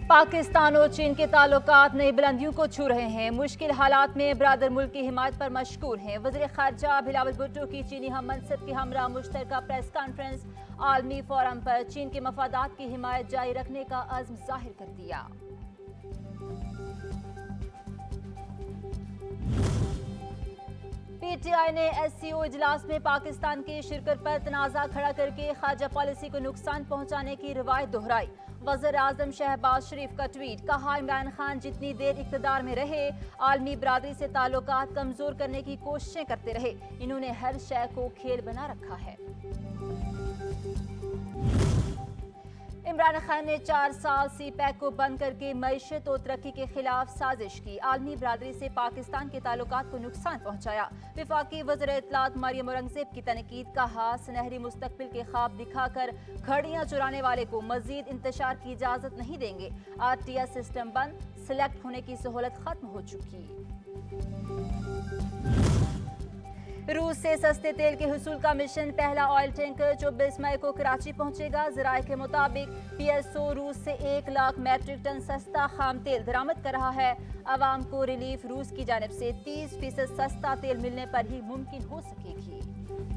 पाकिस्तान और चीन के ताल्लुकात नई बुलंदियों को छू रहे हैं। मुश्किल हालात में ब्रादर मुल्क की हिमायत पर मशकूर हैं। वज़ीर ख़ारजा बिलावल भुट्टो की चीनी हम मनसब के हमरा मुश्तरका प्रेस कॉन्फ्रेंस आलमी फोरम पर चीन के मफादात की हिमायत जारी रखने का अज़्म जाहिर कर दिया। पीटीआई ने एससीओ इजलास में पाकिस्तान की शिरकत पर तनाज़ा खड़ा करके खारजा पॉलिसी को नुकसान पहुंचाने की रिवायत दोहराई। वज़ीर आज़म शहबाज शरीफ का ट्वीट, कहा इमरान खान जितनी देर इक़्तिदार में रहे आलमी बरादरी से ताल्लुकात कमज़ोर करने की कोशिशें करते रहे। इन्होंने हर शय को खेल बना रखा है। इमरान खान ने 4 साल सीपैक को बंद करके मईशत और तरक्की के खिलाफ साजिश की। आलमी बरादरी से पाकिस्तान के ताल्लुकात को नुकसान पहुंचाया। वफाकी वज़ीर इत्तलात मरियम औरंगज़ेब की तनकीद, कहा सुनहरी मुस्तकबिल के ख्वाब दिखाकर घड़ियां चुराने वाले को मजीद इंतशार की इजाजत नहीं देंगे। RTS सिस्टम बंद, सिलेक्ट होने की सहूलत खत्म हो चुकी। रूस से सस्ते तेल के हुसूल का मिशन, पहला ऑयल टैंकर 24 मई को कराची पहुंचेगा। ज़राए के मुताबिक PSO रूस से 1 लाख मैट्रिक टन सस्ता खाम तेल दरामद कर रहा है। अवाम को रिलीफ रूस की जानिब से 30% सस्ता तेल मिलने पर ही मुमकिन हो सकेगी।